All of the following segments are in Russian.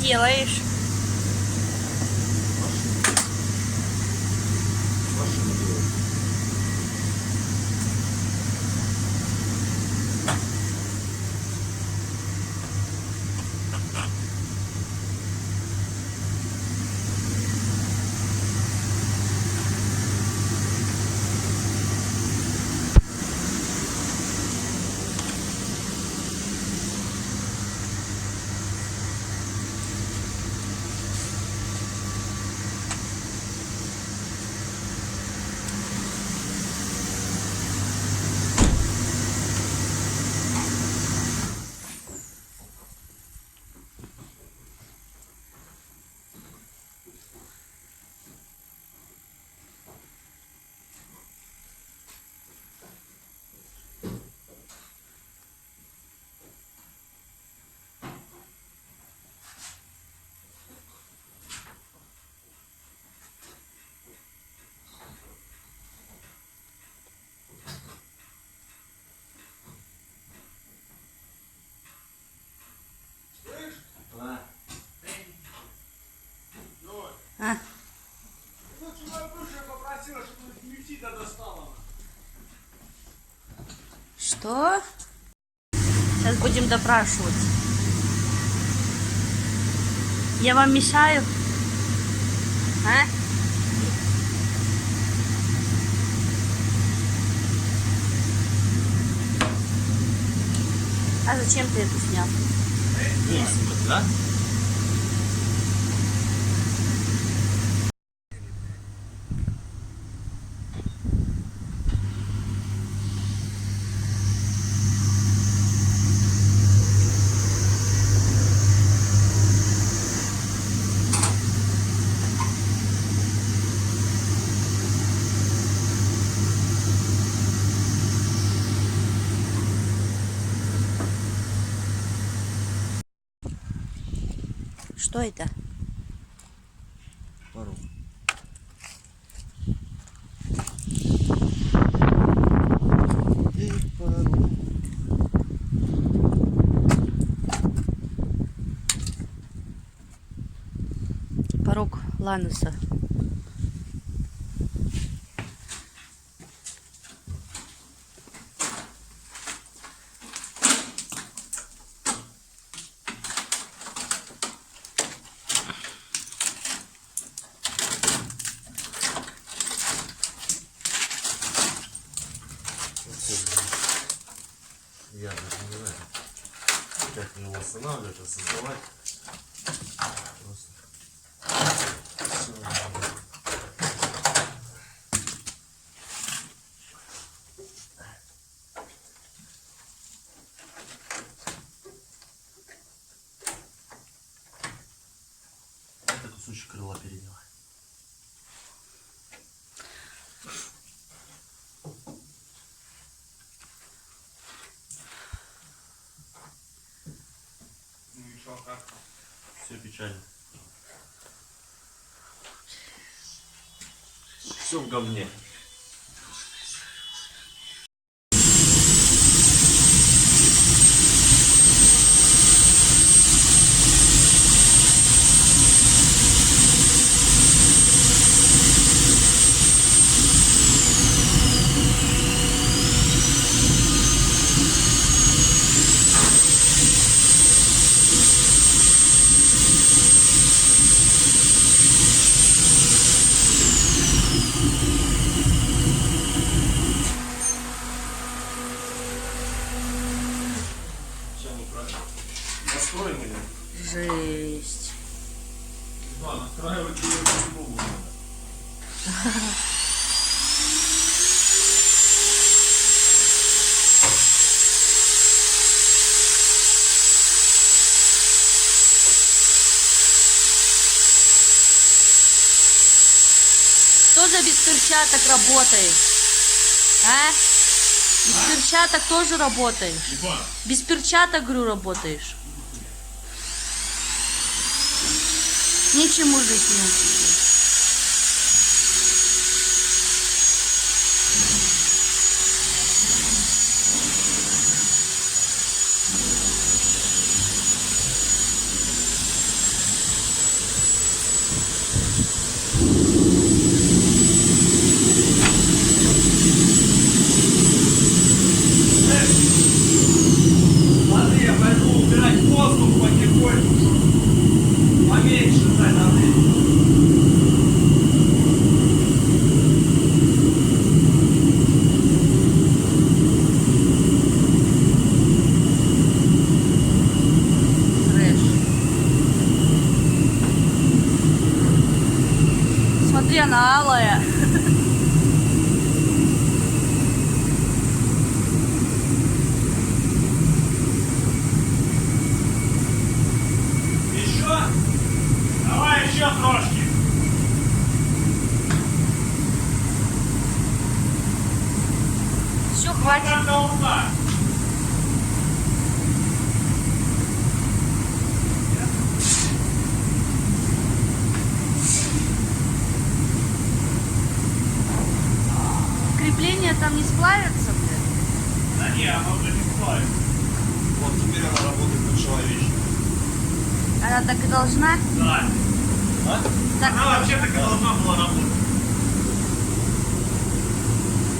делаешь? А? Что? Сейчас будем допрашивать. Я вам мешаю? А? А зачем ты это снял? Да? Что это? Пару. Порог Лануса. Я даже не знаю, как его останавливать, а создавать. Просто. Все. Это кусочек крыла переднего. Все печально. Все в говне. Настроим или? Жесть. Да, настраивать ее по-любому надо. Кто за без перчаток работает? А? Без перчаток тоже работаешь? Без перчаток, говорю, работаешь? Ничему жить не учишься. Смотри, она алая. Еще? Давай еще трошки. Все, хватит. Как до ума. Крепления там не сплавятся, блядь? Да не, она уже не сплавится. Вот теперь она работает по-человечески. Она так и должна? Да. А? Так. Она вообще так и должна была работать.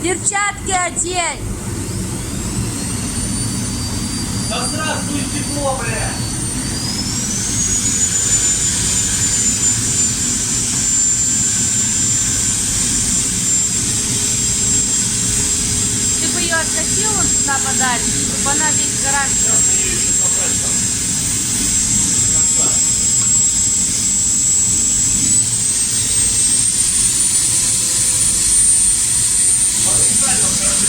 Перчатки одень! Да здравствуй, стекло, бля! Ты бы ее откатил вон туда подальше, чтобы она весь гараж... Ее еще собрать там. До конца. Специально хорошо.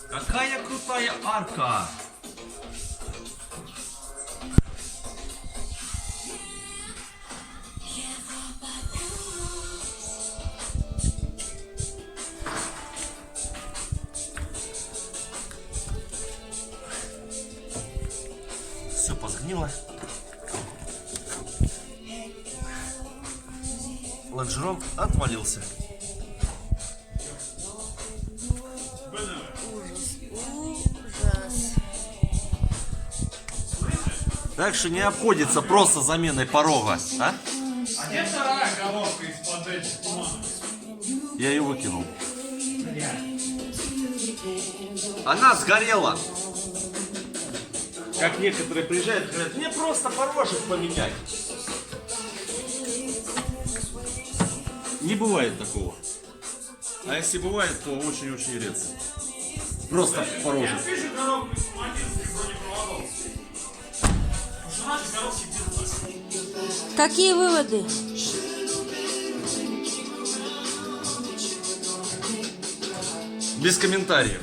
Какая крутая арка! Все позгнило. Лонжерон отвалился. Ужас. Так что не обходится просто заменой порога, а? А где вторая головка из-под этих туманов? Я ее выкинул. Она сгорела. Как некоторые приезжают, говорят, мне просто порожек поменять. Не бывает такого. А если бывает, то очень-очень редко. Просто порожек. Пишет коробку из пневматических бронепроводов. Потому что наши коробки без. Какие выводы? Без комментариев.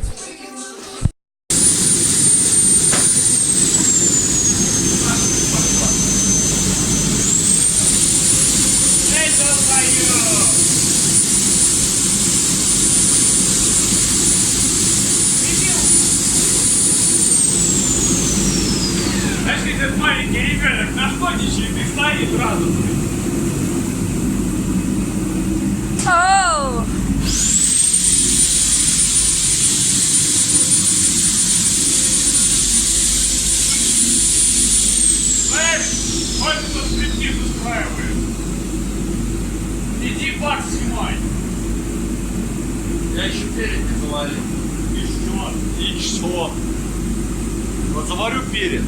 Знаешь, этот маленький ребенок нашкодничает и стоит сразу. Оу! Знаешь, сколько тут стриптиз устраивает? Иди бак снимай. Я еще перед не заварил. И что? И что? Вот заварю перед.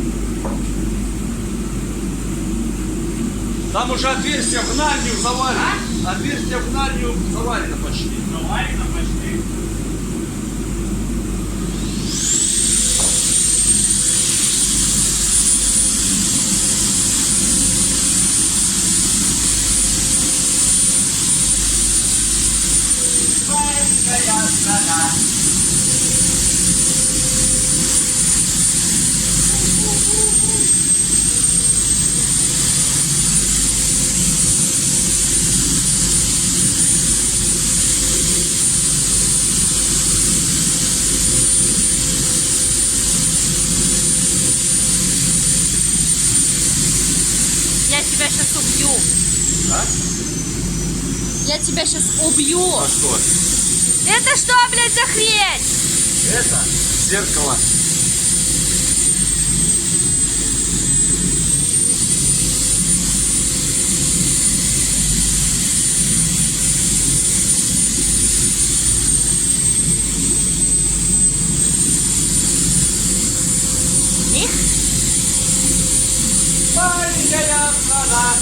Там уже отверстие в гнальню заварено. Отверстие в гнальню заварено почти. Заварено почти. Я тебя сейчас убью. А? Я тебя сейчас убью. А что? Это что, блядь, за хрень? Это зеркало. Их? Маленькая страна.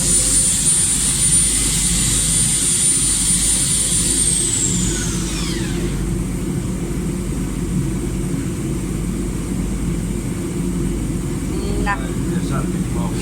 Да. Жарко не могу.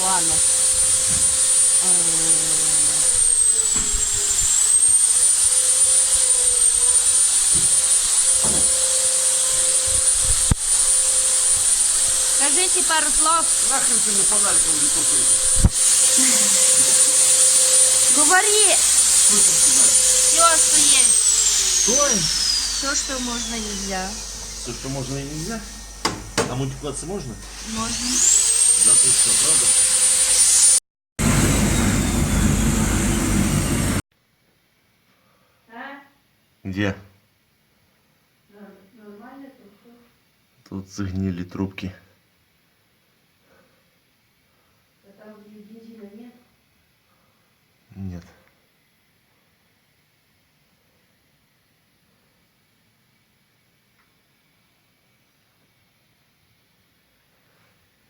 Ладно. Скажите пару слов. Нахрен ты на фонариком не тусуешь? Говори Что там сказать? все, что есть. Что? Все, что можно, нельзя. Все, что можно и нельзя? А мультиплаться можно? Можно. Да ты что, правда? Где? Нормально тут. Тут загнили трубки. А там бензина нет. Нет.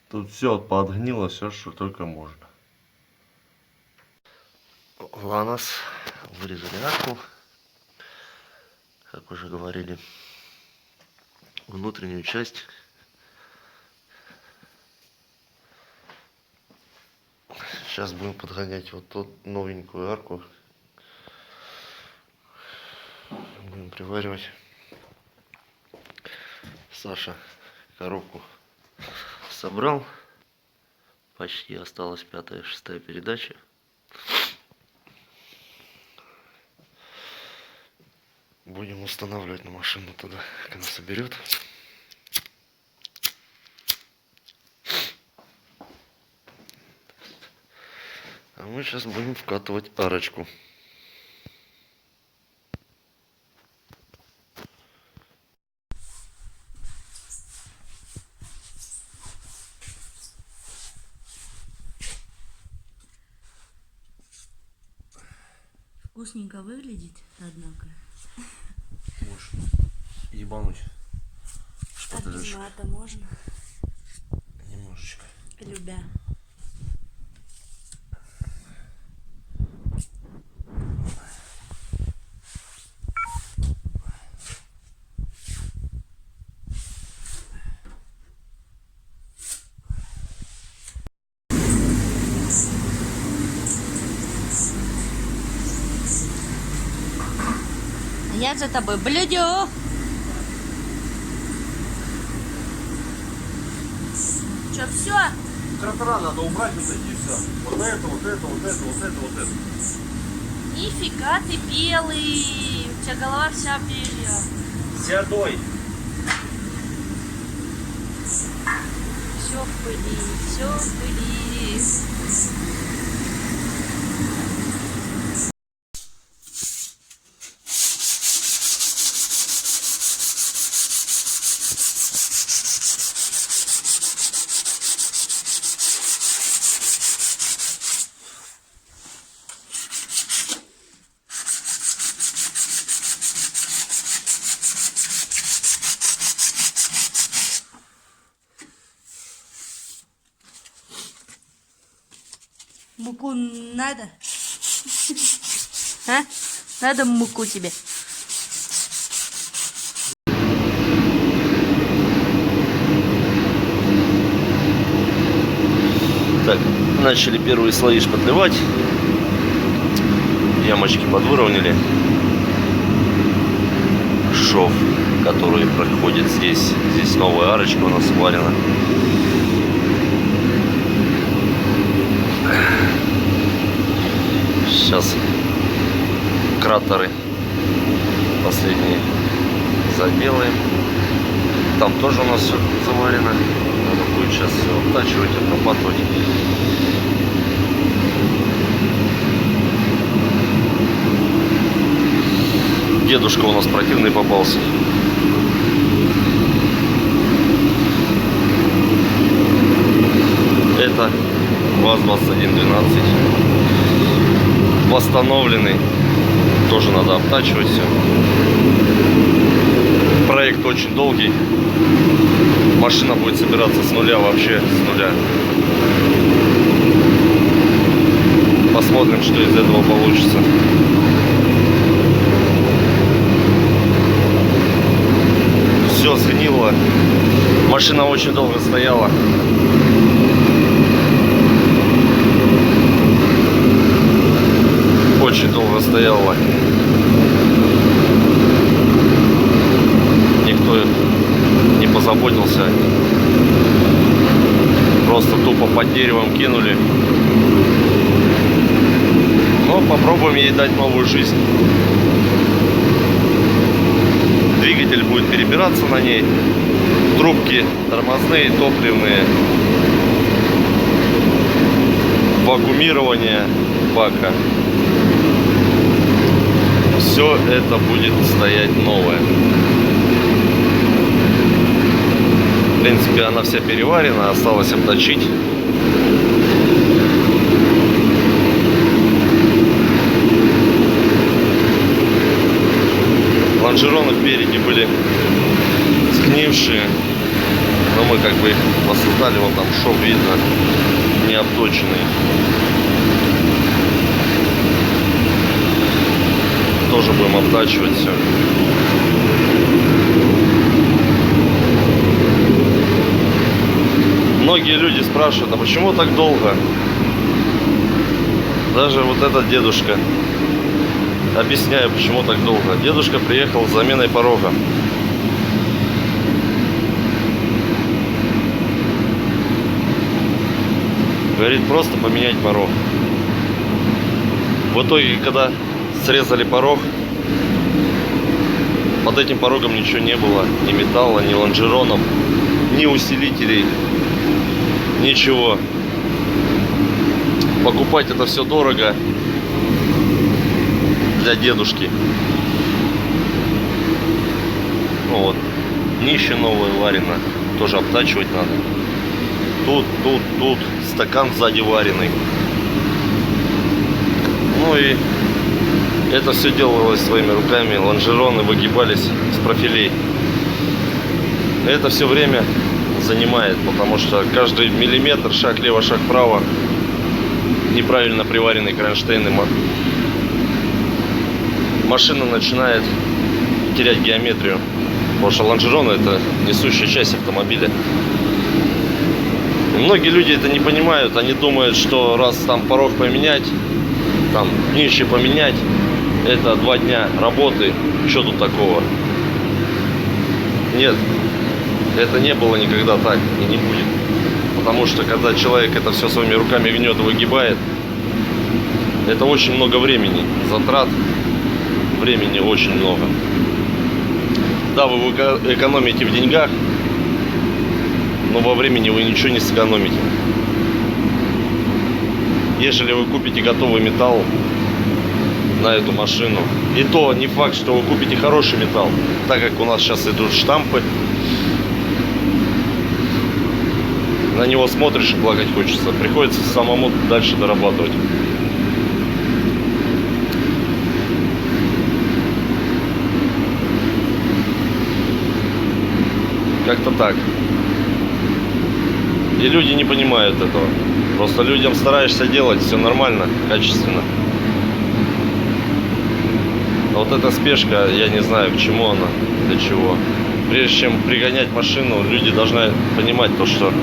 Тут все подгнило, все, что только можно. Ланос вырезали арку, как уже говорили, внутреннюю часть. Сейчас будем подгонять вот ту новенькую арку. Будем приваривать. Саша коробку собрал. Почти осталась 5-я, 6-я передача. Будем устанавливать на машину туда, как она соберет. А мы сейчас будем вкатывать арочку. Вкусненько выглядит, однако. Можешь ебануть шпателечек. Мата можно, Немножечко. любя. Я за тобой блюдю. Че, все? Трактора надо убрать вот эти и все. Вот это, вот это, вот это, вот это, вот это. Нифига ты белый. У тебя голова вся белая. Седой. Все, в пыли, все в пыли. Муку надо? А? Надо муку тебе? Так, начали первые слои шпатлевать. Ямочки подвыровняли. Шов, который проходит здесь. Здесь новая арочка у нас сварена. Сейчас кратеры последние заделаем. Там тоже у нас все заварено. Надо будет сейчас все обтачивать, обрабатывать. Дедушка у нас противный попался. Это ВАЗ-2112. Восстановленный. Тоже надо обтачивать все. Проект очень долгий. Машина будет собираться с нуля, вообще с нуля. Посмотрим, что из этого получится. Все сгнило. Машина очень долго стояла. Очень долго стояла. Никто не позаботился. Просто тупо под деревом кинули. Но попробуем ей дать новую жизнь. Двигатель будет перебираться на ней. Трубки тормозные, топливные. Вакуумирование бака. Все это будет стоять новое. В принципе, она вся переварена, осталось обточить. Лонжероны впереди были сгнившие, но мы как бы их воссоздали. Вот там шов видно, не обточенный. Тоже будем обтачивать все. Многие люди спрашивают, а почему так долго? Даже вот этот дедушка. Объясняю, почему так долго. Дедушка приехал с заменой порога. Говорит, просто поменять порог. В итоге, когда срезали порог, под этим порогом ничего не было. Ни металла, ни лонжеронов, ни усилителей. Ничего. Покупать это все дорого для дедушки. Ну вот. Днище новое варено. Тоже обтачивать надо. Тут. Стакан сзади вареный. Ну и это все делалось своими руками. Лонжероны выгибались с профилей. Это все время занимает, потому что каждый миллиметр, шаг лево, шаг вправо, неправильно приваренные кронштейны, машина начинает терять геометрию, потому что лонжероны — это несущая часть автомобиля. И многие люди это не понимают, они думают, что раз там порог поменять, там днище поменять, это 2 дня работы, что тут такого? Нет. Это не было никогда так и не будет. Потому что когда человек это все своими руками гнет и выгибает, это очень много времени, затрат времени очень много. Да, вы экономите в деньгах, но во времени вы ничего не сэкономите. Ежели вы купите готовый металл на эту машину, и то не факт, что вы купите хороший металл, так как у нас сейчас идут штампы, на него смотришь и плакать хочется, приходится самому дальше дорабатывать. Как-то так. И люди не понимают этого. Просто людям стараешься делать все нормально, качественно. А вот эта спешка, я не знаю, к чему она, для чего. Прежде чем пригонять машину, люди должны понимать то, что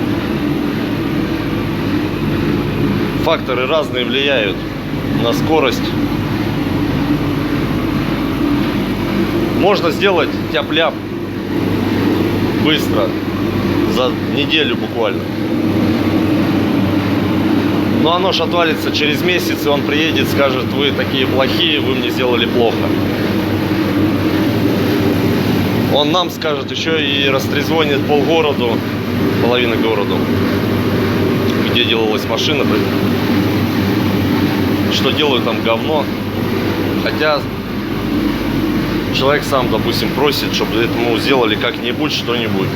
факторы разные влияют на скорость. Можно сделать тяп-ляп быстро, за неделю буквально. Но оно ж отвалится через месяц, и он приедет, скажет: вы такие плохие, вы мне сделали плохо. Он нам скажет, еще и растрезвонит полгороду, половина городу, где делалась машина, что делают там говно. Хотя человек сам, допустим, просит, чтобы этому сделали как-нибудь, что-нибудь.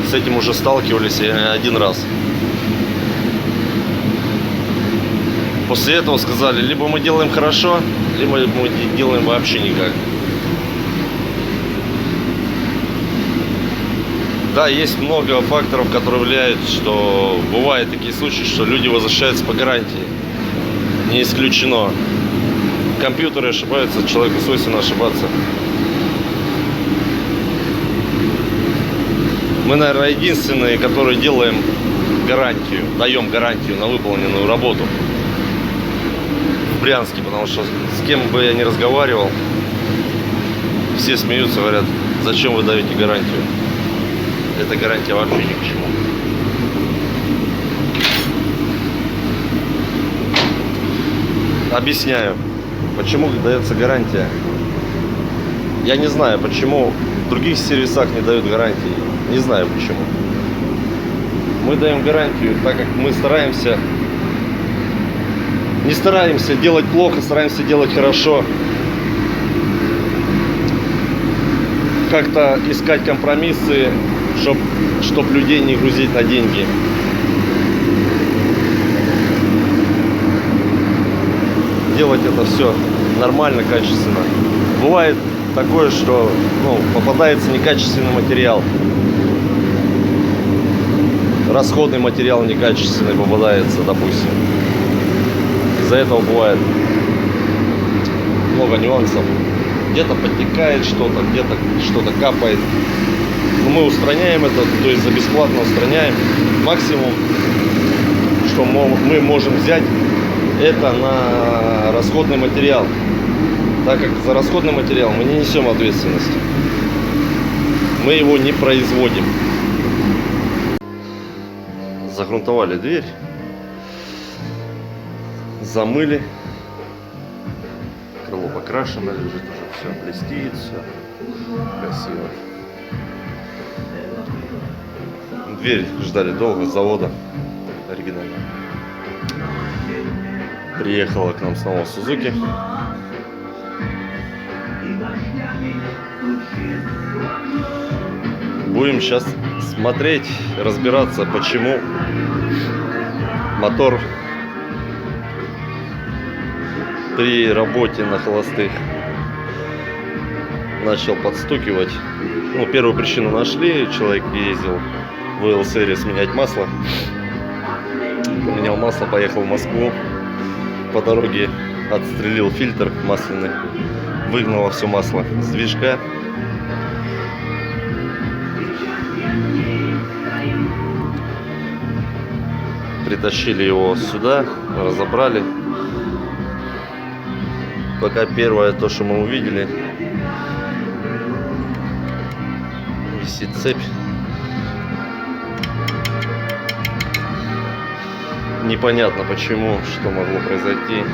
С этим уже сталкивались один раз. После этого сказали: либо мы делаем хорошо, либо мы не делаем вообще никак. Да, есть много факторов, которые влияют, что бывают такие случаи, что люди возвращаются по гарантии. Не исключено. Компьютеры ошибаются, человеку свойственно ошибаться. Мы, наверное, единственные, которые делаем гарантию, даем гарантию на выполненную работу в Брянске, потому что с кем бы я ни разговаривал, все смеются, говорят: зачем вы даете гарантию? Эта гарантия вообще ни к чему. Объясняю, почему дается гарантия. Я не знаю, почему в других сервисах не дают гарантии. Не знаю почему. Мы даем гарантию, так как мы стараемся, не стараемся делать плохо, стараемся делать хорошо. Как-то искать компромиссы, чтоб людей не грузить на деньги. Делать это все нормально, качественно. Бывает такое, что попадается некачественный материал. Расходный материал некачественный попадается, допустим. Из-за этого бывает много нюансов. Где-то подтекает что-то, где-то что-то капает. Но мы устраняем это, то есть за бесплатно устраняем. Максимум, что мы можем взять, это на расходный материал. Так как за расходный материал мы не несем ответственности. Мы его не производим. Загрунтовали дверь. Замыли. Крыло покрашено, лежит уже все, блестит, все красиво. Дверь ждали долго, с завода, оригинально. Приехала к нам снова Сузуки. Будем сейчас смотреть, разбираться, почему мотор при работе на холостых начал подстукивать. Первую причину нашли. Человек ездил в L-сервис менять масло. Поменял масло, поехал в Москву. По дороге отстрелил фильтр масляный. Выгнало все масло с движка. Притащили его сюда, разобрали. Пока первое, то, что мы увидели, висит цепь. Непонятно почему, что могло произойти.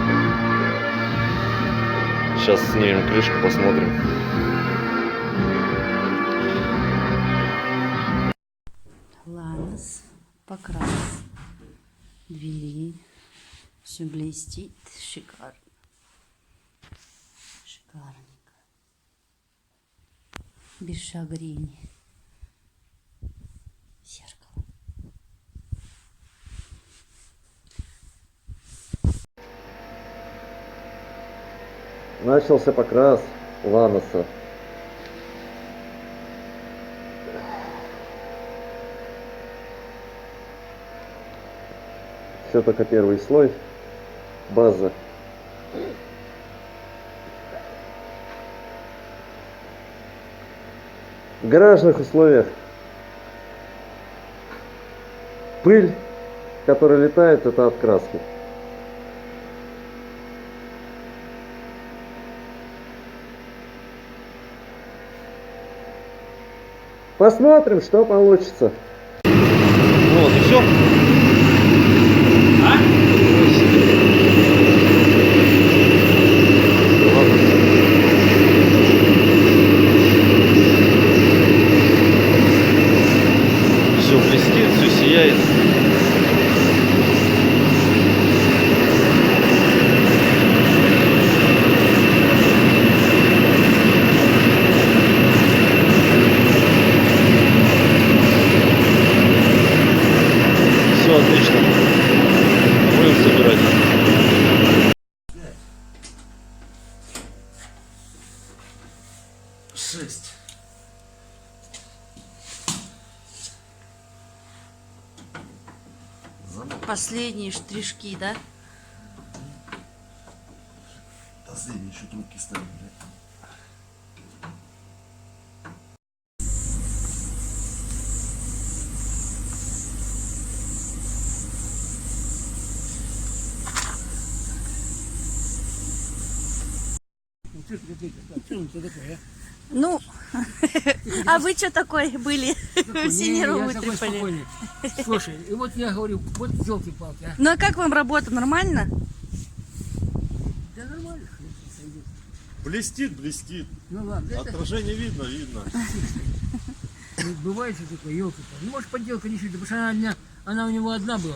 Сейчас снимем крышку, посмотрим. Ладно. покрас двери. Все блестит. Шикарно. Шикарненько. Без шагрени. Зеркало. Начался покрас Ланоса. Все только первый слой. База. В гаражных условиях пыль, которая летает, это от краски. Посмотрим, что получится. Вот и все. Все блестит, все сияет. Все отлично. Будем собирать. Шесть. Последние штришки, да? Последние еще трубки ставим, блядь. Ну, а вы что такой были? Все нервы вытрепали. Слушай, и вот я говорю, вот елки-палки, а. Ну а как вам работа? Нормально? Да нормально, сойдет. Блестит, блестит. Ну ладно, это Отражение видно, видно. бывает же такое, елки-палки. Ну, может, подделка не шить, потому что она у него одна была.